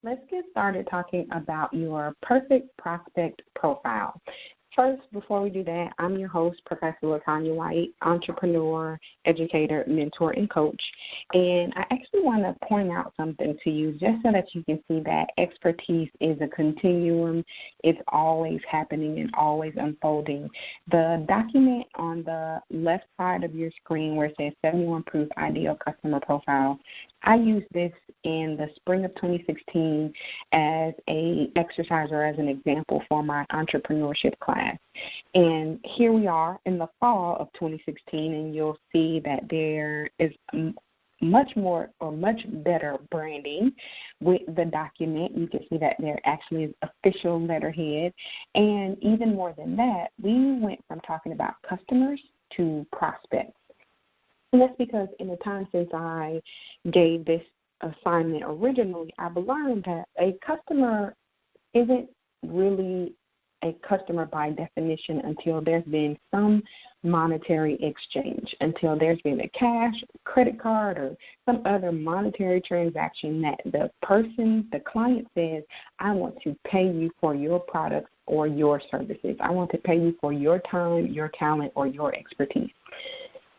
Let's get started talking about your perfect prospect profile. First, before we do that, I'm your host, Professor LaTanya White, entrepreneur, educator, mentor, and coach. And I actually want to point out something to you just so that you can see that expertise is a continuum. It's always happening and always unfolding. The document on the left side of your screen where it says 71 Proof Ideal Customer Profile, I used this in the spring of 2016 as an exercise or as an example for my entrepreneurship class. And here we are in the fall of 2016, and you'll see that there is much more or much better branding with the document. You can see that there actually is official letterhead. And even more than that, we went from talking about customers to prospects. And that's because in the time since I gave this assignment originally, I've learned that a customer isn't really a customer by definition until there's been some monetary exchange, until there's been a cash, credit card, or some other monetary transaction that the person, the client says, I want to pay you for your products or your services. I want to pay you for your time, your talent, or your expertise.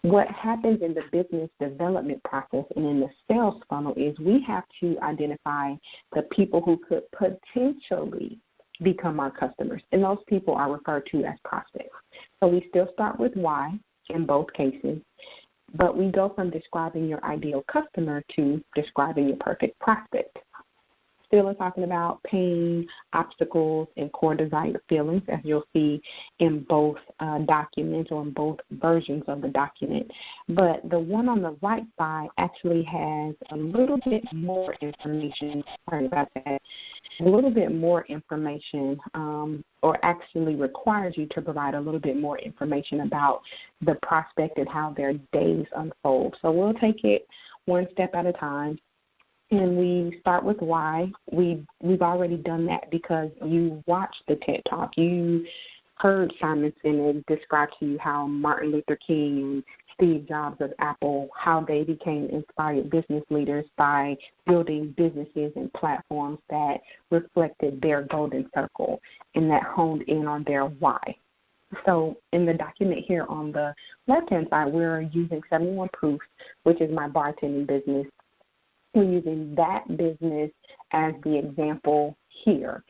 What happens in the business development process and in the sales funnel is we have to identify the people who could potentially become our customers, and those people are referred to as prospects. So we still start with why in both cases, but we go from describing your ideal customer to describing your perfect prospect. Still talking about pain, obstacles, and core desired feelings, as you'll see in both documents or in both versions of the document. But the one on the right side actually has a little bit more information. Sorry about that. A little bit more information, or actually requires you to provide a little bit more information about the prospect and how their days unfold. So we'll take it one step at a time. And we start with why. We've already done that because you watched the TED Talk. You heard Simon Sinek describe to you how Martin Luther King and Steve Jobs of Apple, how they became inspired business leaders by building businesses and platforms that reflected their golden circle and that honed in on their why. So in the document here on the left-hand side, we're using 71 Proof, which is my bartending business. We're using that business as the example here.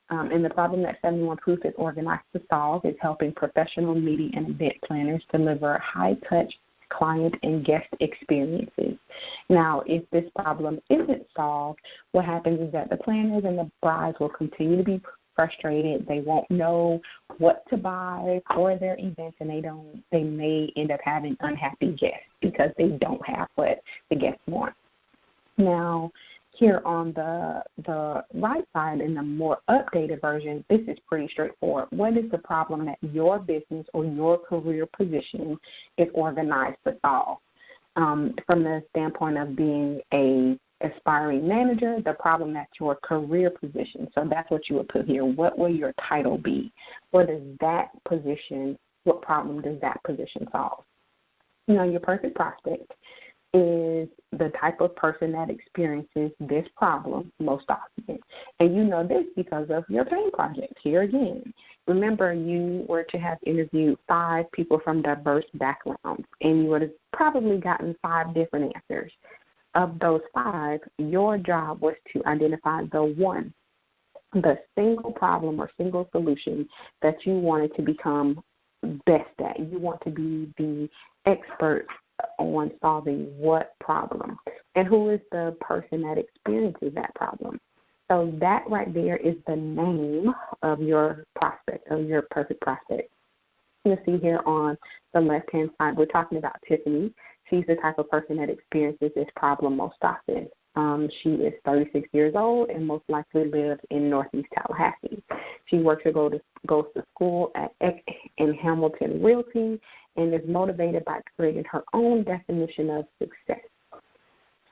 And the problem that 71 Proof is organized to solve is helping professional meeting and event planners deliver high-touch client and guest experiences. Now, if this problem isn't solved, what happens is that the planners and the brides will continue to be frustrated. They won't know what to buy for their events, and they may end up having unhappy guests because they don't have what the guests want. Now, here on the right side in the more updated version, this is pretty straightforward. What is the problem that your business or your career position is organized to solve? From the standpoint of being a aspiring manager, the problem that's your career position. So that's what you would put here. What will your title be? What problem does that position solve? Now, your perfect prospect is the type of person that experiences this problem most often. And you know this because of your pain project. Here again, remember you were to have interviewed 5 people from diverse backgrounds, and you would have probably gotten 5 different answers. Of those 5, your job was to identify the single problem or single solution that you wanted to become best at. You want to be the expert on solving what problem, and who is the person that experiences that problem. So that right there is the name of your prospect, of your perfect prospect. You'll see here on the left-hand side, we're talking about Tiffany. She's the type of person that experiences this problem most often. She is 36 years old and most likely lives in Northeast Tallahassee. She works or goes to school in Hamilton Realty and is motivated by creating her own definition of success.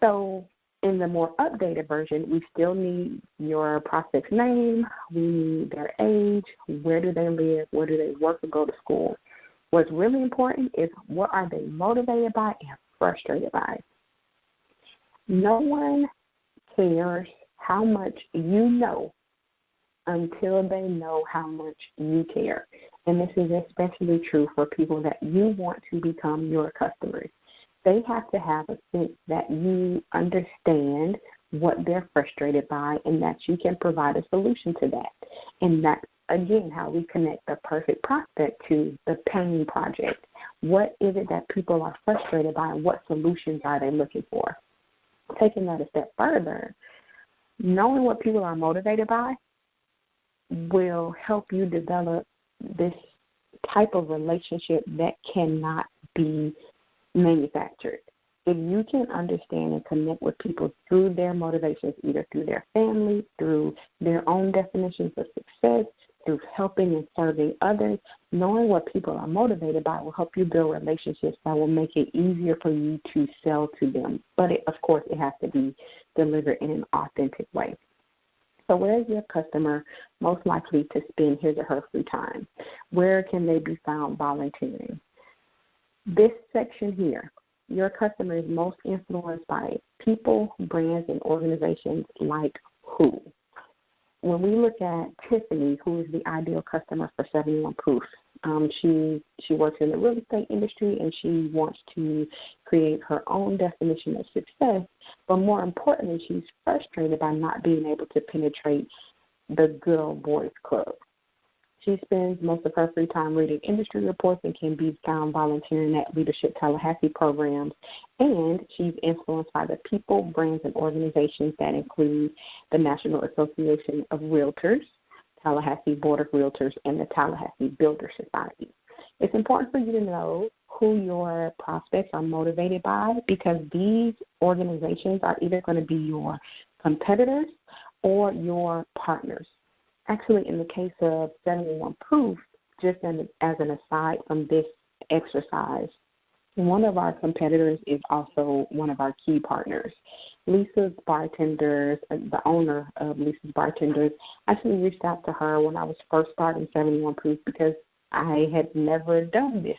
So in the more updated version, we still need your prospect's name, we need their age, where do they live, where do they work or go to school. What's really important is what are they motivated by and frustrated by. No one cares how much you know until they know how much you care. And this is especially true for people that you want to become your customers. They have to have a sense that you understand what they're frustrated by and that you can provide a solution to that. And that's, again, how we connect the perfect prospect to the pain project. What is it that people are frustrated by, and what solutions are they looking for? Taking that a step further, knowing what people are motivated by will help you develop this type of relationship that cannot be manufactured. If you can understand and connect with people through their motivations, either through their family, through their own definitions of success, through helping and serving others, knowing what people are motivated by will help you build relationships that will make it easier for you to sell to them. But, of course, it has to be delivered in an authentic way. So where is your customer most likely to spend his or her free time? Where can they be found volunteering? This section here, your customer is most influenced by people, brands, and organizations like who? When we look at Tiffany, who is the ideal customer for 71 Proof, she works in the real estate industry, and she wants to create her own definition of success. But more importantly, she's frustrated by not being able to penetrate the good old boys club. She spends most of her free time reading industry reports and can be found volunteering at Leadership Tallahassee programs. And she's influenced by the people, brands, and organizations that include the National Association of Realtors, Tallahassee Board of Realtors, and the Tallahassee Builder Society. It's important for you to know who your prospects are motivated by, because these organizations are either going to be your competitors or your partners. Actually, in the case of 71 Proof, just as an aside from this exercise, one of our competitors is also one of our key partners. Lisa's Bartenders, the owner of Lisa's Bartenders, actually reached out to her when I was first starting 71 Proof because I had never done this.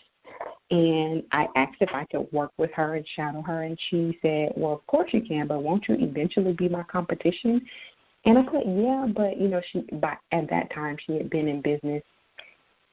And I asked if I could work with her and shadow her, and she said, well, of course you can, but won't you eventually be my competition? And I said, yeah, but, at that time she had been in business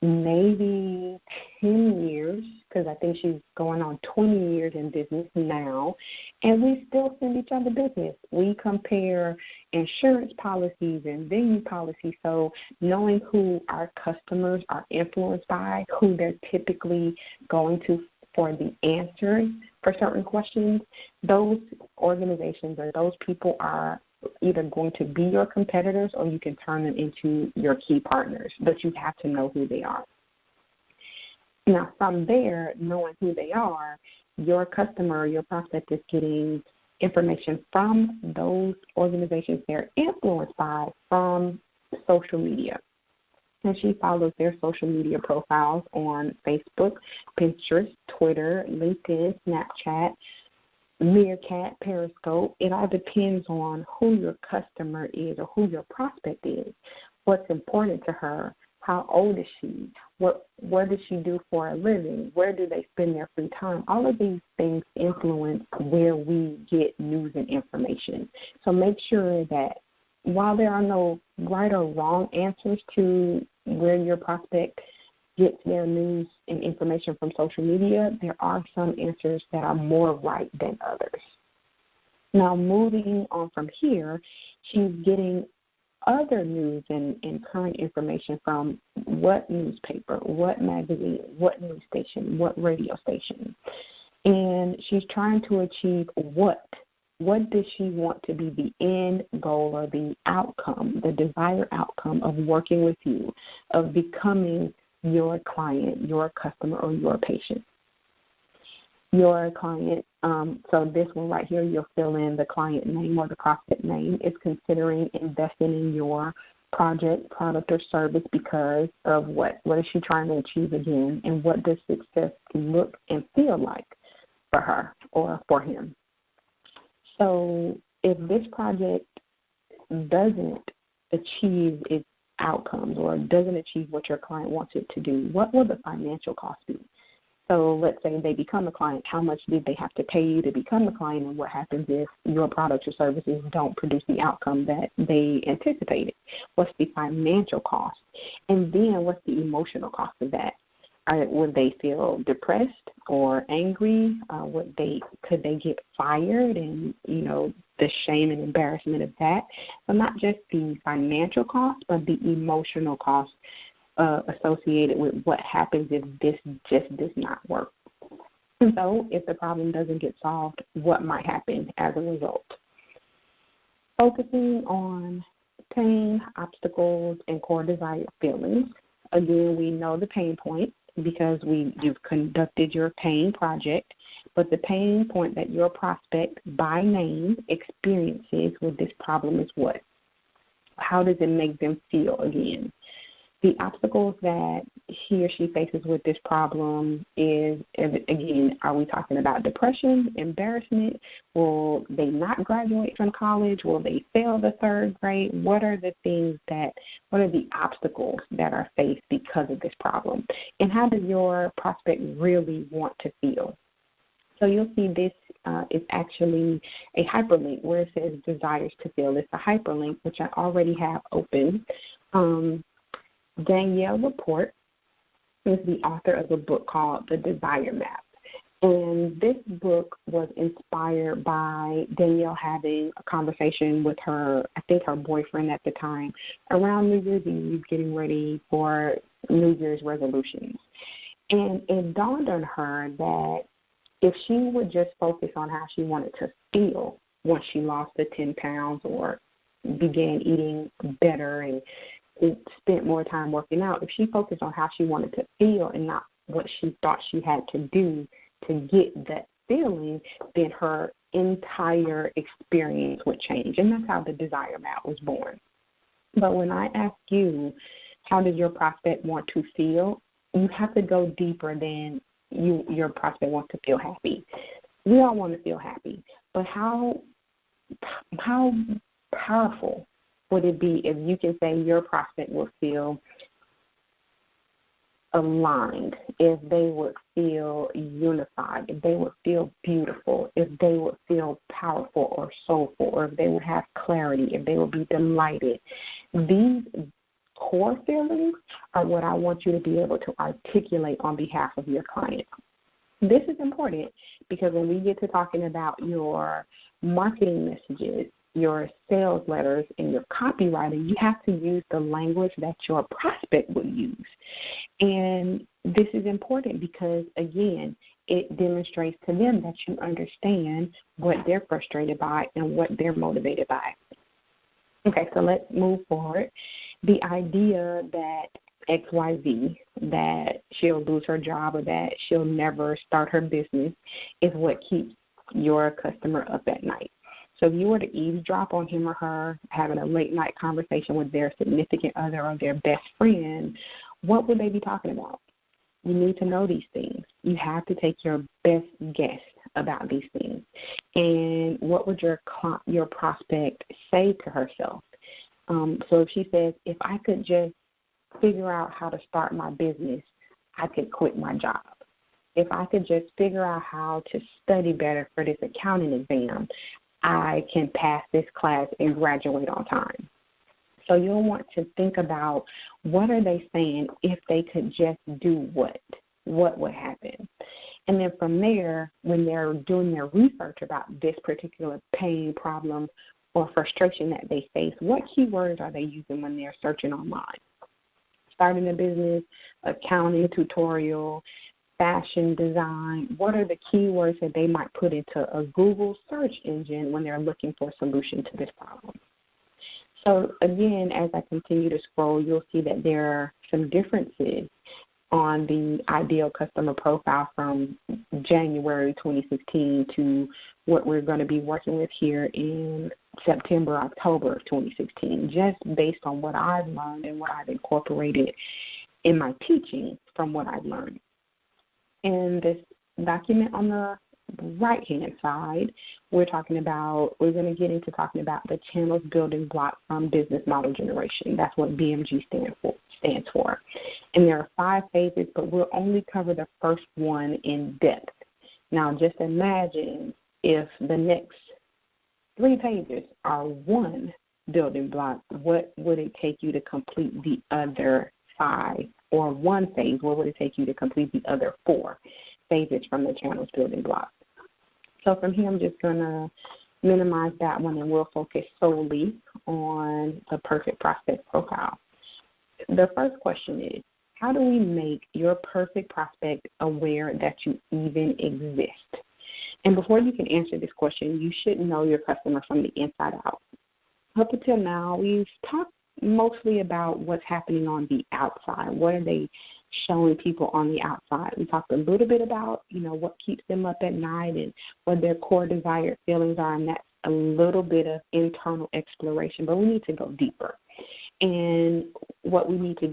maybe 10 years, because I think she's going on 20 years in business now, and we still send each other business. We compare insurance policies and venue policies, so knowing who our customers are influenced by, who they're typically going to for the answers for certain questions, those organizations or those people are either going to be your competitors or you can turn them into your key partners, but you have to know who they are. Now, from there, knowing who they are, your customer, your prospect is getting information from those organizations they're influenced by from social media. And she follows their social media profiles on Facebook, Pinterest, Twitter, LinkedIn, Snapchat, Meerkat, Periscope. It all depends on who your customer is or who your prospect is, what's important to her, how old is she, what does she do for a living, where do they spend their free time. All of these things influence where we get news and information. So make sure that while there are no right or wrong answers to where your prospect gets their news and information from social media, there are some answers that are more right than others. Now, moving on from here, she's getting other news and current information from what newspaper, what magazine, what news station, what radio station. And she's trying to achieve what? What does she want to be the end goal or the outcome, the desired outcome of working with you, of becoming your client, your customer, or your patient? Your client, so this one right here, you'll fill in the client name or the prospect name, is considering investing in your project, product, or service because of what? What is she trying to achieve again, and what does success look and feel like for her or for him? So if this project doesn't achieve its outcomes or doesn't achieve what your client wants it to do, what will the financial cost be? So let's say they become a client. How much did they have to pay you to become a client, and what happens if your products or services don't produce the outcome that they anticipated? What's the financial cost? And then what's the emotional cost of that? Would they feel depressed or angry? Could they get fired? And, the shame and embarrassment of that. So not just the financial cost, but the emotional cost associated with what happens if this just does not work. And so if the problem doesn't get solved, what might happen as a result? Focusing on pain, obstacles, and core desired feelings. Again, we know the pain point because you've conducted your pain project, but the pain point that your prospect by name experiences with this problem is what? How does it make them feel again? The obstacles that he or she faces with this problem is, again, are we talking about depression, embarrassment? Will they not graduate from college? Will they fail the third grade? What are the obstacles that are faced because of this problem? And how does your prospect really want to feel? So you'll see this is actually a hyperlink where it says desires to feel. It's a hyperlink, which I already have open. Danielle Laporte is the author of a book called The Desire Map. And this book was inspired by Danielle having a conversation with her boyfriend at the time, around New Year's Eve, getting ready for New Year's resolutions. And it dawned on her that if she would just focus on how she wanted to feel once she lost the 10 pounds or began eating better and spent more time working out, if she focused on how she wanted to feel and not what she thought she had to do to get that feeling, then her entire experience would change. And that's how the Desire Map was born. But when I ask you, how does your prospect want to feel, you have to go deeper than your prospect wants to feel happy. We all want to feel happy, but how powerful would it be if you can say your prospect will feel aligned, if they would feel unified, if they would feel beautiful, if they would feel powerful or soulful, or if they would have clarity, if they would be delighted. These core feelings are what I want you to be able to articulate on behalf of your client. This is important because when we get to talking about your marketing messages, your sales letters, and your copywriting, you have to use the language that your prospect will use. And this is important because, again, it demonstrates to them that you understand what they're frustrated by and what they're motivated by. Okay, so let's move forward. The idea that XYZ, that she'll lose her job or that she'll never start her business, is what keeps your customer up at night. So if you were to eavesdrop on him or her having a late-night conversation with their significant other or their best friend, what would they be talking about? You need to know these things. You have to take your best guess about these things. And what would your prospect say to herself? So if she says, if I could just figure out how to start my business, I could quit my job. If I could just figure out how to study better for this accounting exam, I can pass this class and graduate on time. So you'll want to think about what are they saying if they could just do what would happen. And then from there, when they're doing their research about this particular pain, problem, or frustration that they face, what keywords are they using when they're searching online? Starting a business, accounting tutorial, fashion design. What are the keywords that they might put into a Google search engine when they're looking for a solution to this problem? So again, as I continue to scroll, you'll see that there are some differences on the ideal customer profile from January 2016 to what we're going to be working with here in September, October of 2016, just based on what I've learned and what I've incorporated in my teaching from what I've learned. And this document on the right-hand side, we're going to get into talking about the channels building blocks from business model generation. That's what BMG stands for. And there are 5 phases, but we'll only cover the first one in depth. Now, just imagine if the next 3 pages are one building block, what would it take you to complete the other 5? Or one phase, what would it take you to complete the other 4 phases from the channels building blocks? So from here, I'm just going to minimize that one, and we'll focus solely on the perfect prospect profile. The first question is, how do we make your perfect prospect aware that you even exist? And before you can answer this question, you should know your customer from the inside out. Up until now, we've talked mostly about what's happening on the outside. What are they showing people on the outside? We talked a little bit about, what keeps them up at night and what their core desired feelings are, and that's a little bit of internal exploration, but we need to go deeper. And what we need to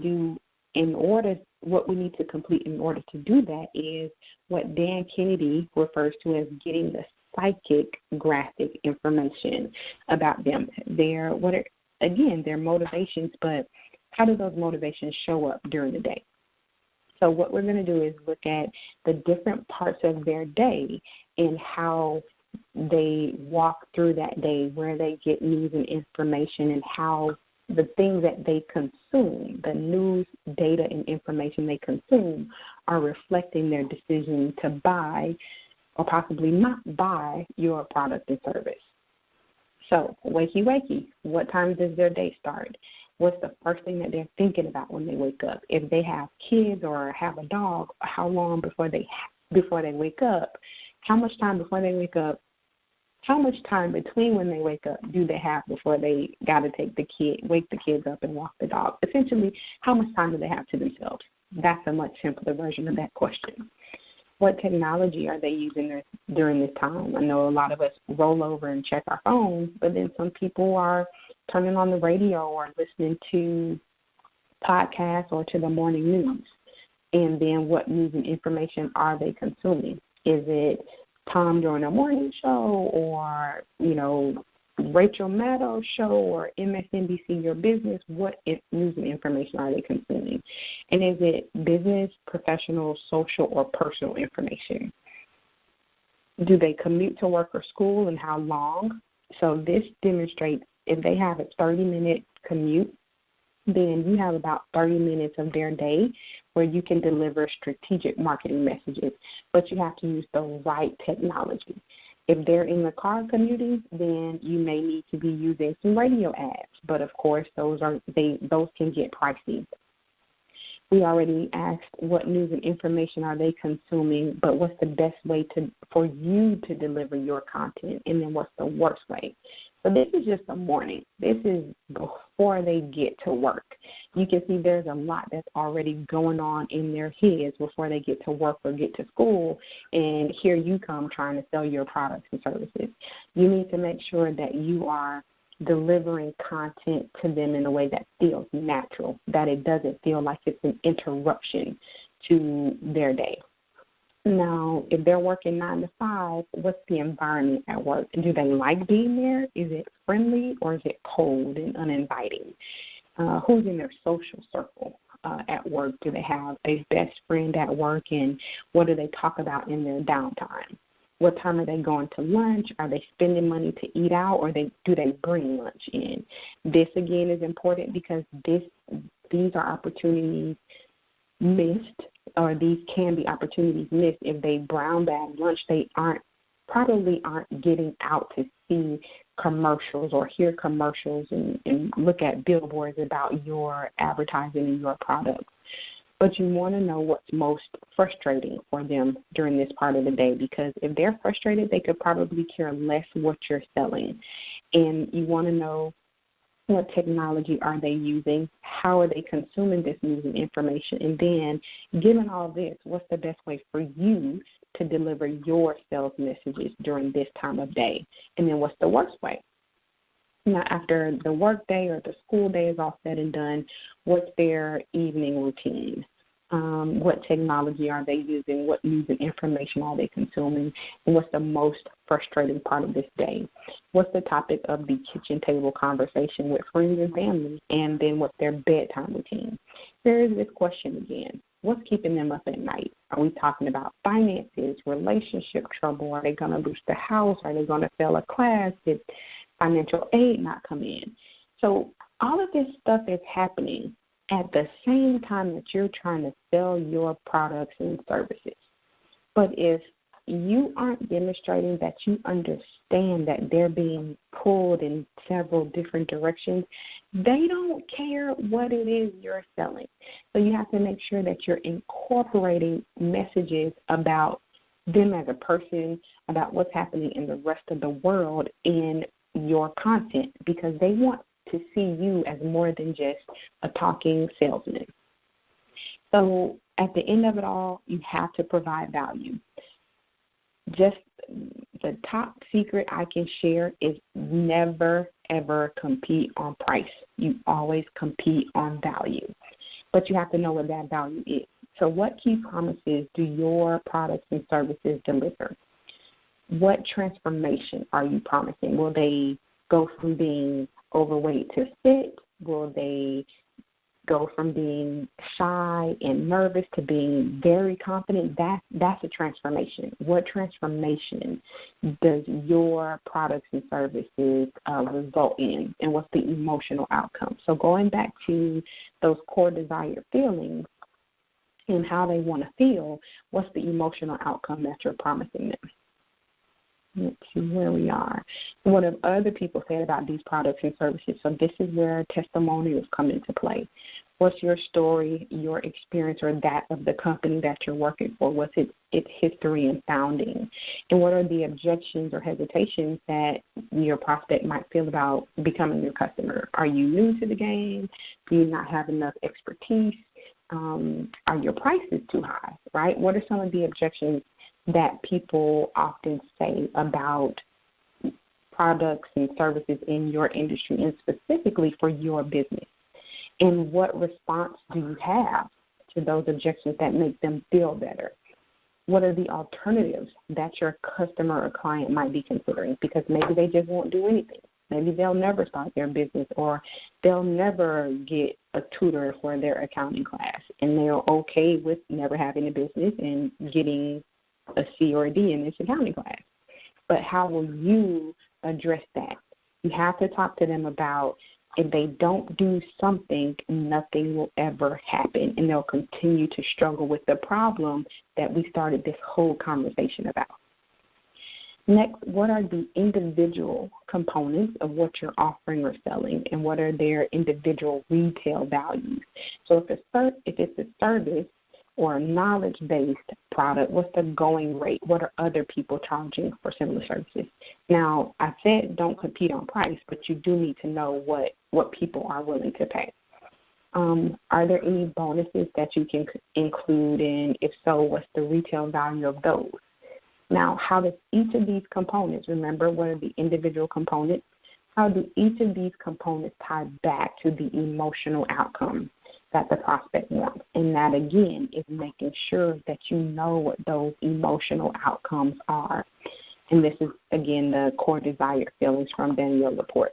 complete in order to do that is what Dan Kennedy refers to as getting the psychic graphic information about them. Their motivations, but how do those motivations show up during the day? So what we're going to do is look at the different parts of their day and how they walk through that day, where they get news and information, and how the things that they consume, the news, data, and information they consume, are reflecting their decision to buy or possibly not buy your product and service. So, wakey, what time does their day start? What's the first thing that they're thinking about when they wake up? If they have kids or have a dog, how long before they wake up? How much time before they wake up? How much time between when they wake up do they have before they got to wake the kids up and walk the dog? Essentially, how much time do they have to themselves? That's a much simpler version of that question. What technology are they using during this time? I know a lot of us roll over and check our phones, but then some people are turning on the radio or listening to podcasts or to the morning news. And then what news and information are they consuming? Is it Tom during a morning show, or, Rachel Maddow's show, or MSNBC Your Business? What news and information are they consuming? And is it business, professional, social, or personal information? Do they commute to work or school, and how long? So this demonstrates if they have a 30-minute commute, then you have about 30 minutes of their day where you can deliver strategic marketing messages, but you have to use the right technology. If they're in the car commuting, then you may need to be using some radio ads, but of course those can get pricey. We already asked what news and information are they consuming, but what's the best way for you to deliver your content, and then what's the worst way? So this is just the morning. This is before they get to work. You can see there's a lot that's already going on in their heads before they get to work or get to school, and here you come trying to sell your products and services. You need to make sure that you are delivering content to them in a way that feels natural, that it doesn't feel like it's an interruption to their day. Now, if they're working 9 to 5, what's the environment at work? Do they like being there? Is it friendly, or is it cold and uninviting? Who's in their social circle at work? Do they have a best friend at work, and what do they talk about in their downtime? What time are they going to lunch? Are they spending money to eat out, or do they bring lunch in? This, again, is important because these are opportunities missed, or these can be opportunities missed if they brown bag lunch. They probably aren't getting out to see commercials or hear commercials and look at billboards about your advertising and your products. But you want to know what's most frustrating for them during this part of the day, because if they're frustrated, they could probably care less what you're selling. And you want to know what technology are they using, how are they consuming this news and information, and then given all this, what's the best way for you to deliver your sales messages during this time of day, and then what's the worst way? Now, after the work day or the school day is all said and done, what's their evening routine? What technology are they using? What news and information are they consuming? And what's the most frustrating part of this day? What's the topic of the kitchen table conversation with friends and family? And then what's their bedtime routine? There is this question again. What's keeping them up at night? Are we talking about finances, relationship trouble? Are they going to lose the house? Are they going to fail a class? Did financial aid not come in? So all of this stuff is happening at the same time that you're trying to sell your products and services. But if you aren't demonstrating that you understand that they're being pulled in several different directions, they don't care what it is you're selling. So you have to make sure that you're incorporating messages about them as a person, about what's happening in the rest of the world in your content, because they want to see you as more than just a talking salesman. So at the end of it all, you have to provide value. Just the top secret I can share is never, ever compete on price. You always compete on value. But you have to know what that value is. So what key promises do your products and services deliver? What transformation are you promising? Will they go from being overweight to fit? Will they go from being shy and nervous to being very confident? That's a transformation. What transformation does your products and services result in, and what's the emotional outcome? So going back to those core desired feelings and how they want to feel, what's the emotional outcome that you're promising them? Let's see where we are. What have other people said about these products and services? So this is where testimonials come into play. What's your story, your experience, or that of the company that you're working for? What's its history and founding? And what are the objections or hesitations that your prospect might feel about becoming your customer? Are you new to the game? Do you not have enough expertise? Are your prices too high, right? What are some of the objections that people often say about products and services in your industry and specifically for your business? And what response do you have to those objections that make them feel better? What are the alternatives that your customer or client might be considering? Because maybe they just won't do anything. Maybe they'll never start their business, or they'll never get a tutor for their accounting class, and they're okay with never having a business and getting a C or a D in this accounting class. But how will you address that? You have to talk to them about, if they don't do something, nothing will ever happen, and they'll continue to struggle with the problem that we started this whole conversation about. Next, what are the individual components of what you're offering or selling, and what are their individual retail values? So if it's a service or a knowledge-based product, what's the going rate? What are other people charging for similar services? Now, I said don't compete on price, but you do need to know what people are willing to pay. Are there any bonuses that you can include, and if so, what's the retail value of those? Now, how does each of these components, remember, what are the individual components? How do each of these components tie back to the emotional outcome that the prospect wants? And that, again, is making sure that you know what those emotional outcomes are. And this is, again, the core desired feelings from Danielle report.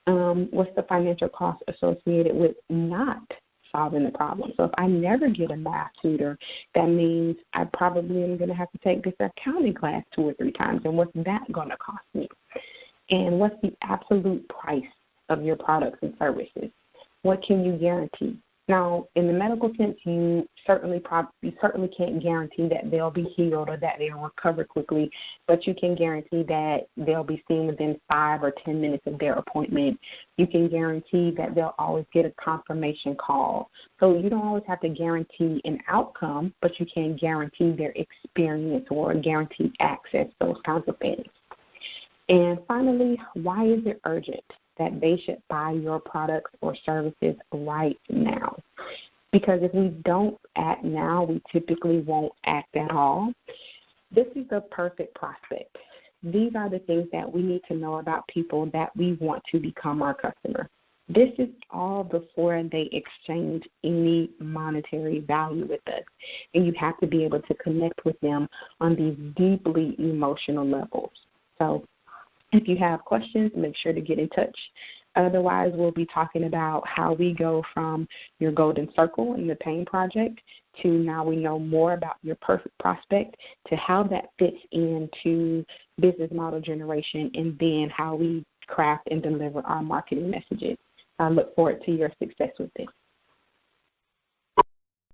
What's the financial cost associated with not solving the problem? So if I never get a math tutor, that means I probably am going to have to take this accounting class 2 or 3 times. And what's that going to cost me? And what's the absolute price of your products and services? What can you guarantee? Now, in the medical sense, you certainly can't guarantee that they'll be healed or that they'll recover quickly, but you can guarantee that they'll be seen within 5 or 10 minutes of their appointment. You can guarantee that they'll always get a confirmation call. So you don't always have to guarantee an outcome, but you can guarantee their experience or guarantee access, those kinds of things. And finally, why is it urgent that they should buy your products or services right now? Because if we don't act now, we typically won't act at all. This is the perfect prospect. These are the things that we need to know about people that we want to become our customer. This is all before they exchange any monetary value with us. And you have to be able to connect with them on these deeply emotional levels. So if you have questions, make sure to get in touch. Otherwise, we'll be talking about how we go from your golden circle in the pain project to now we know more about your perfect prospect, to how that fits into business model generation, and then how we craft and deliver our marketing messages. I look forward to your success with this.